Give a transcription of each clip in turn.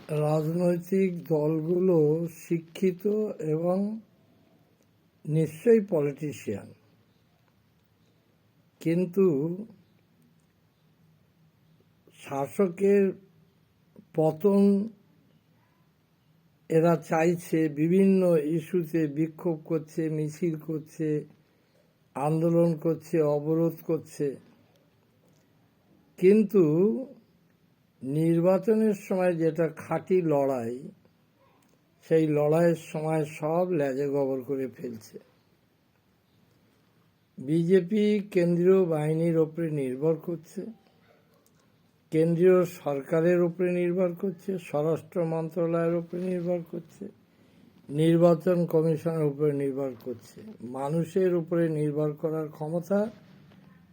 রাজনৈতিক দলগুলো শিক্ষিত এবং নিশ্চয়ই পলিটিশিয়ান, কিন্তু শাসকের পতন এরা চাইছে, বিভিন্ন ইস্যুতে বিক্ষোভ করছে, মিছিল করছে, আন্দোলন করছে, অবরোধ করছে, কিন্তু নির্বাচনের সময় যেটা খাঁটি লড়াই, সেই লড়াইয়ের সময় সব লেজে গোবর করে ফেলছে। বিজেপি কেন্দ্রীয় বাহিনীর ওপরে নির্ভর করছে, কেন্দ্রীয় সরকারের উপরে নির্ভর করছে, স্বরাষ্ট্র মন্ত্রণালয়ের উপরে নির্ভর করছে, নির্বাচন কমিশনের উপরে নির্ভর করছে। মানুষের উপরে নির্ভর করার ক্ষমতা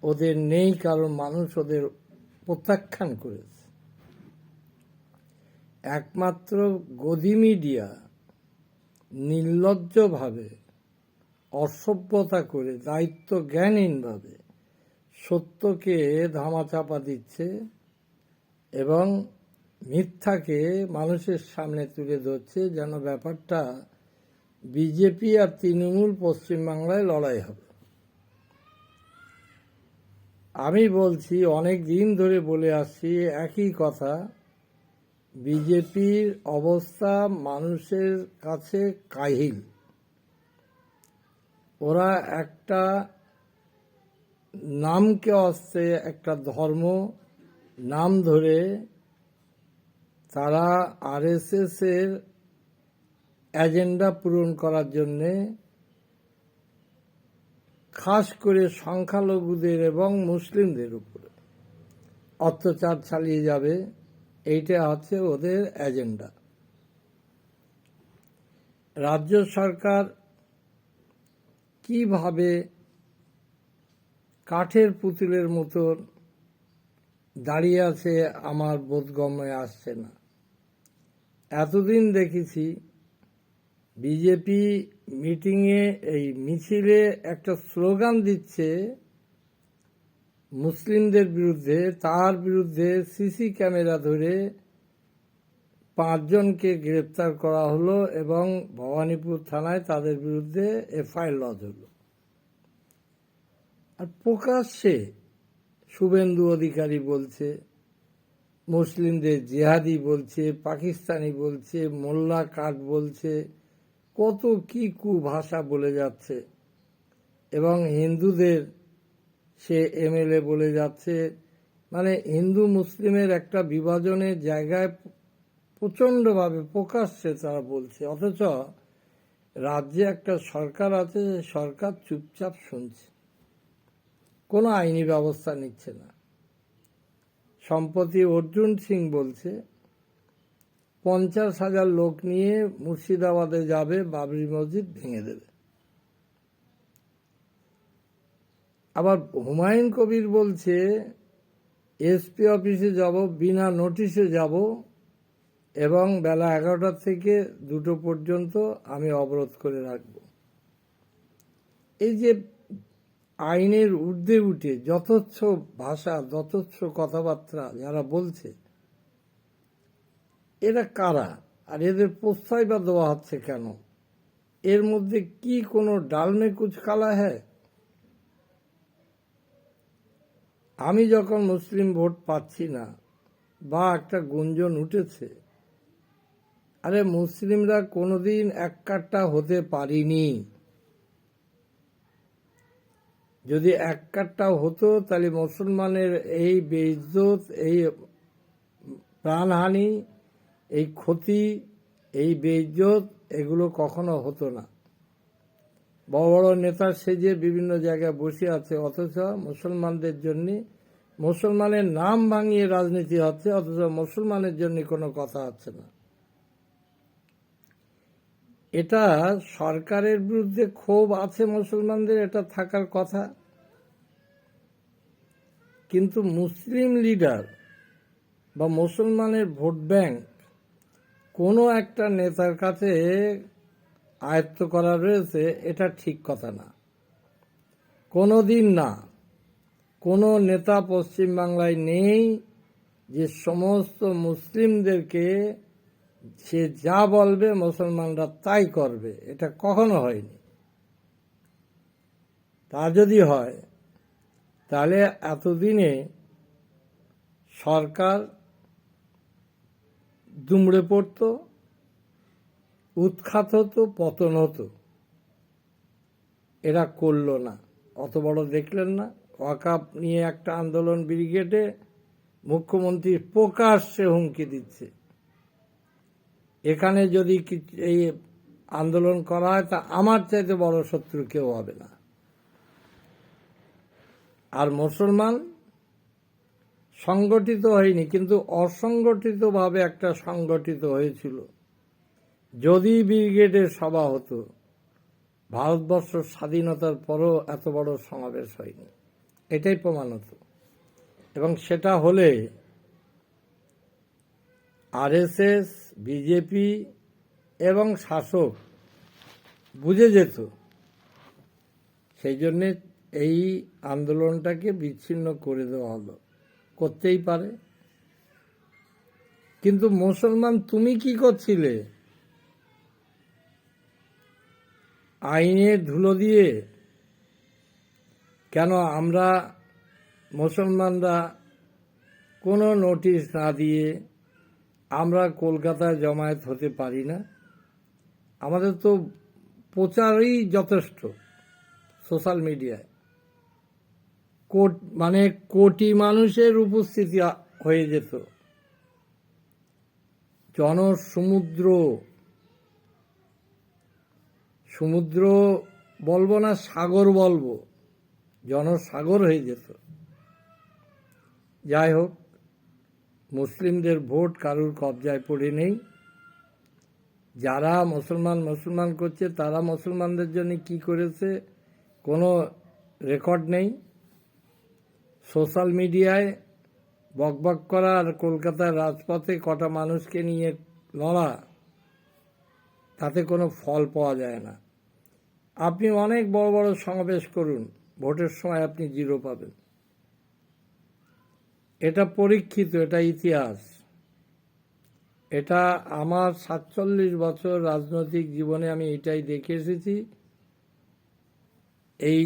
ওদের নেই, কারণ মানুষ ওদের প্রত্যাখ্যান করেছে। একমাত্র গদি মিডিয়া নির্লজ্জভাবে, অসভ্যতা করে, দায়িত্ব জ্ঞানহীনভাবে সত্যকে ধামাচাপা দিচ্ছে এবং মিথ্যাকে মানুষের সামনে তুলে ধরছে, যেন ব্যাপারটা বিজেপি আর তৃণমূল পশ্চিমবাংলায় লড়াই হবে। আমি বলছি, অনেক দিন ধরে বলে আসছি একই কথা, বিজেপির অবস্থা মানুষের কাছে কাহিল। ওরা একটা নামকে অস্তে, একটা ধর্ম নাম ধরে তারা আরএসএস এর এজেন্ডা পূরণ করার জন্যে খাস করে সংখ্যালঘুদের এবং মুসলিমদের উপরে অত্যাচার চালিয়ে যাবে, এইটা হচ্ছে ওদের এজেন্ডা। রাজ্য সরকার কিভাবে কাঠের পুতুলের মতো দাঁড়িয়ে আছে আমার বোধগম্যে আসছে না। এতদিন দেখেছি বিজেপি মিটিংয়ে, এই মিছিলে একটা স্লোগান দিচ্ছে মুসলিমদের বিরুদ্ধে, তার বিরুদ্ধে সিসি ক্যামেরা ধরে 5 জনকে গ্রেপ্তার করা হলো এবং ভবানীপুর থানায় তাদের বিরুদ্ধে এফআইআর লজ হলো। আর প্রকাশ্যে শুভেন্দু অধিকারী বলছে, মুসলিমদের জিহাদি বলছে, পাকিস্তানি বলছে, মোল্লা কাট বলছে, কত কি কুভাষা বলে যাচ্ছে, এবং হিন্দুদের সে এমএলএ বলে যাচ্ছে। মানে হিন্দু মুসলিমের একটা বিভাজনের জায়গায় প্রচণ্ডভাবে প্রকাশ্যে তারা বলছে, অথচ রাজ্যে একটা সরকার আছে, সরকার চুপচাপ শুনছে, কোনো আইনি ব্যবস্থা নিচ্ছে না। সম্প্রতি অর্জুন সিং বলছে 50,000 লোক নিয়ে মুর্শিদাবাদে যাবে, বাবরি মসজিদ ভেঙে দেবে। আবার হুমায়ুন কবির বলছে এসপি অফিসে যাব, বিনা নোটিশে যাব, এবং বেলা 11টা থেকে 2টো পর্যন্ত আমি অবরোধ করে রাখব। এই যে আইনের ঊর্ধ্বে উঠে যথেচ্ছ ভাষা, যথেচ্ছ কথাবার্তা যারা বলছে, এরা কারা? আর এদের প্রশ্রয় বা দেওয়া হচ্ছে কেন? এর মধ্যে কি কোনো ডালমে কুচ কালা হ্যায়? আমি যখন মুসলিম ভোট পাচ্ছি না বা একটা গুঞ্জন উঠেছে, আরে মুসলিমরা কোনোদিন এক কাট্টা হতে পারিনি। যদি এক কাট্টা হতো তাহলে মুসলমানের এই বেইজ্জত, এই প্রাণহানি, এই ক্ষতি, এই বেইজ্জত, এগুলো কখনো হতো না। বড় বড় নেতা সেজে বিভিন্ন জায়গায় বসে আছে, অথচ মুসলমানদের জন্য, মুসলমানের নাম ভাঙিয়ে রাজনীতি হচ্ছে, অথচ মুসলমানের জন্য কোনো কথা হচ্ছে না। এটা সরকারের বিরুদ্ধে ক্ষোভ আছে মুসলমানদের, এটা থাকার কথা, কিন্তু মুসলিম লিডার বা মুসলমানের ভোট ব্যাংক কোনো একটা নেতার কাছে আয়ত্ত করা রয়েছে, এটা ঠিক কথা না। কোনো দিন না, কোনো নেতা পশ্চিমবাংলায় নেই যে সমস্ত মুসলিমদেরকে সে যা বলবে মুসলমানরা তাই করবে, এটা কখনো হয়নি। তা যদি হয় তাহলে এতদিনে সরকার দুমড়ে পড়ত, উৎখাত হতো, পতন হতো। এরা করল না। অত বড় দেখলেন না? ওয়াকাফ নিয়ে একটা আন্দোলন ব্রিগেডে মুখ্যমন্ত্রী প্রকাশ্যে হুমকি দিচ্ছে, এখানে যদি এই আন্দোলন করা হয় তা আমার চাইতে বড় শত্রু কেউ হবে না। আর মুসলমান সংগঠিত হয়নি, কিন্তু অসংগঠিতভাবে একটা সংগঠিত হয়েছিল। যদি ব্রিগেডের সভা হতো, ভারতবর্ষ স্বাধীনতার পরও এত বড় সমাবেশ হয়নি, এটাই প্রমাণ হতো। এবং সেটা হলে আরএসএস, বিজেপি এবং শাসক বুঝে যেত। সেই জন্যে এই আন্দোলনটাকে বিচ্ছিন্ন করে দেওয়া হলো। করতেই পারে, কিন্তু মুসলমান তুমি কি করছিলে? আইনের ধুলো দিয়ে কেন আমরা মুসলমানরা কোনো নোটিশ না দিয়ে আমরা কলকাতায় জমায়েত হতে পারি না? আমাদের তো প্রচারই যথেষ্ট সোশ্যাল মিডিয়ায়। মানে কোটি মানুষের উপস্থিতি হয়ে যেত, জনসমুদ্র, সমুদ্র বলবো না, সাগর বলবো, জনসাগর হয়ে যেত। যাই হোক, মুসলিমদের ভোট কারুর কবজায় পড়ে নেই। যারা মুসলমান করছে তারা মুসলমানদের জন্য কি করেছে কোনো রেকর্ড নেই। সোশ্যাল মিডিয়ায় বকবক করা আর কলকাতার রাজপথে কটা মানুষকে নিয়ে লড়া, তাতে কোনো ফল পাওয়া যায় না। আপনি অনেক বড় বড় সমাবেশ করুন, ভোটের সময় আপনি জিরো পাবেন। এটা পরীক্ষিত, এটা ইতিহাস। এটা আমার 47 বছর রাজনৈতিক জীবনে আমি এটাই দেখে এসেছি। এই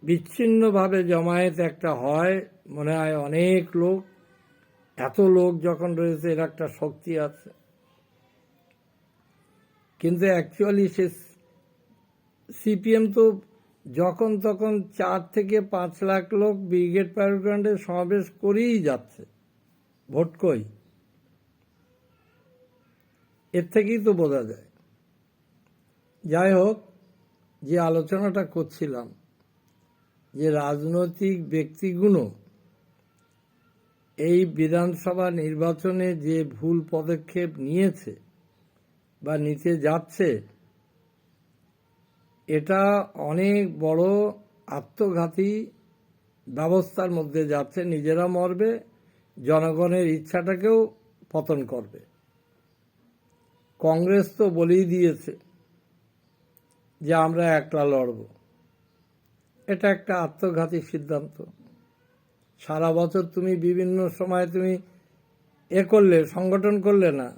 বিচ্ছিন্নভাবে জমায়েত একটা হয়, মনে হয় অনেক লোক, এত লোক যখন রয়েছে এর একটা শক্তি আছে, কিন্তু অ্যাকচুয়ালি সে সিপিএম তো যখন তখন 4 থেকে 5 লাখ লোক ব্রিগেড প্যারেড গ্রাউন্ডে সমাবেশ করেই যাচ্ছে, ভোট কই? এর থেকেই তো বোঝা যায়। যাই হোক, যে আলোচনাটা করছিলাম, যে রাজনৈতিক ব্যক্তিগুলো এই বিধানসভা নির্বাচনে যে ভুল পদক্ষেপ নিয়েছে বা নিতে যাচ্ছে, এটা অনেক বড় আত্মঘাতী ব্যবস্থার মধ্যে যাচ্ছে। নিজেরা মরবে, জনগণের ইচ্ছাটাকেও পতন করবে। কংগ্রেস তো বলেই দিয়েছে যে আমরা একলা লড়ব। এটা একটা আত্মঘাতী সিদ্ধান্ত। সারা বছর তুমি বিভিন্ন সময় তুমি করলে, সংগঠন করলে না,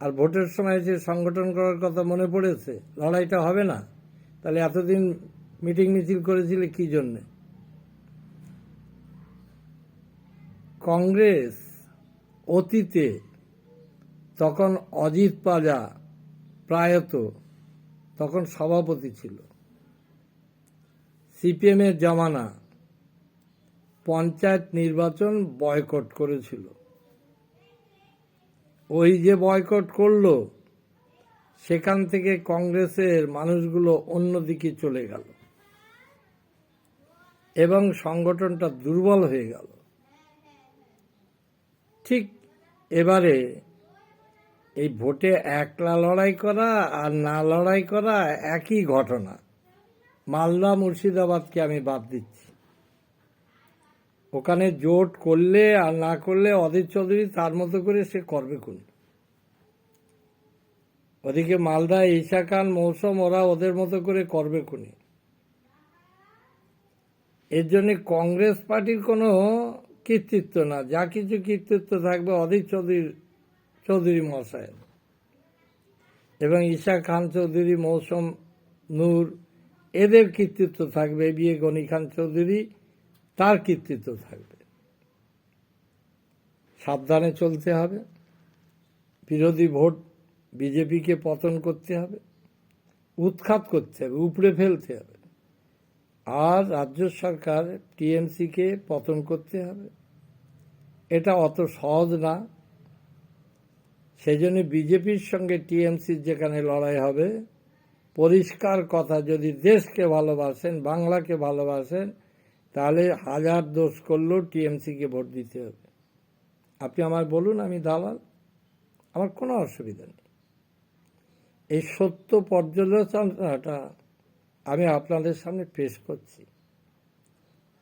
আর ভোটের সময় যে সংগঠন করার কথা মনে পড়েছে, লড়াইটা হবে না। তাহলে এতদিন মিটিং মিছিল করেছিলে কি জন্যে? কংগ্রেস অতীতে তখন অজিত পাজা প্রায়ত তখন সভাপতি ছিল, সিপিএমের জামানা পঞ্চায়েত নির্বাচন বয়কট করেছিল। ওই যে বয়কট করলো, সেখান থেকে কংগ্রেসের মানুষগুলো অন্যদিকে চলে গেল এবং সংগঠনটা দুর্বল হয়ে গেল। ঠিক এবারে এই ভোটে একলা লড়াই করা আর না লড়াই করা একই ঘটনা। মালদা মুর্শিদাবাদকে আমি বাদ দিচ্ছি, ওখানে জোট করলে আর না করলে অধীর চৌধুরী তার মতো করে সে করবে কোন। ওদিকে মালদা, ঈশা খান, মৌসুম, ওরা ওদের মতো করে করবে কোন। এর জন্য কংগ্রেস পার্টির কোনো কৃতিত্ব না, যা কিছু কৃতিত্ব থাকবে অধীর চৌধুরীর চৌধুরী মহাশয়ের, এবং ঈশা খান চৌধুরী, মৌসুম নূর, এদের কৃতিত্ব থাকবে। বিএ গনি খান চৌধুরী, তার কৃতিত্ব থাকবে। সাবধানে চলতে হবে। বিরোধী ভোট বিজেপিকে পতন করতে হবে, উৎখাত করতে হবে, উপড়ে ফেলতে হবে। আর রাজ্য সরকার টিএমসিকে পতন করতে হবে। এটা অত সহজ না। সেই জন্য বিজেপির সঙ্গে টিএমসির যেখানে লড়াই হবে, পরিষ্কার কথা, যদি দেশকে ভালোবাসেন, বাংলাকে ভালোবাসেন, তাহলে হাজার দোষ করলেও টিএমসিকে ভোট দিতে হবে। আপনি আমায় বলুন, আমি দালাল, আমার কোনো অসুবিধা নেই। এই সত্য পর্যালোচনাটা আমি আপনাদের সামনে পেশ করছি।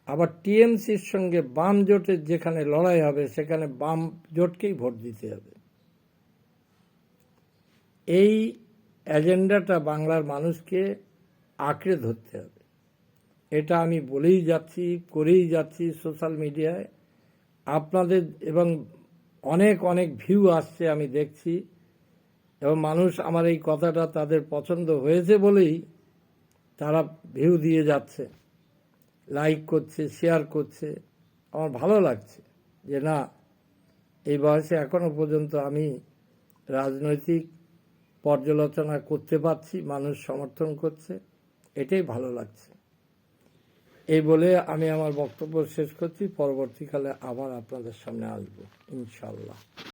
আবার টিএমসির সঙ্গে বাম জোটের যেখানে লড়াই হবে, সেখানে বাম জোটকেই ভোট দিতে হবে। এই এজেন্ডাটা বাংলার মানুষকে আঁকড়ে ধরতে হবে। এটা আমি বলেই যাচ্ছি, করেই যাচ্ছি সোশ্যাল মিডিয়ায় আপনাদের, এবং অনেক অনেক ভিউ আসছে আমি দেখছি, এবং মানুষ আমার এই কথাটা তাদের পছন্দ হয়েছে বলেই তারা ভিউ দিয়ে যাচ্ছে, লাইক করছে, শেয়ার করছে। আমার ভালো লাগছে যে না, এই বয়সে এখনো পর্যন্ত আমি রাজনৈতিক পর্যালোচনা করতে পারছি, মানুষ সমর্থন করছে, এটাই ভালো লাগছে। এই বলে আমি আমার বক্তব্য শেষ করছি। পরবর্তীকালে আবার আপনাদের সামনে আসবো ইনশাল্লাহ।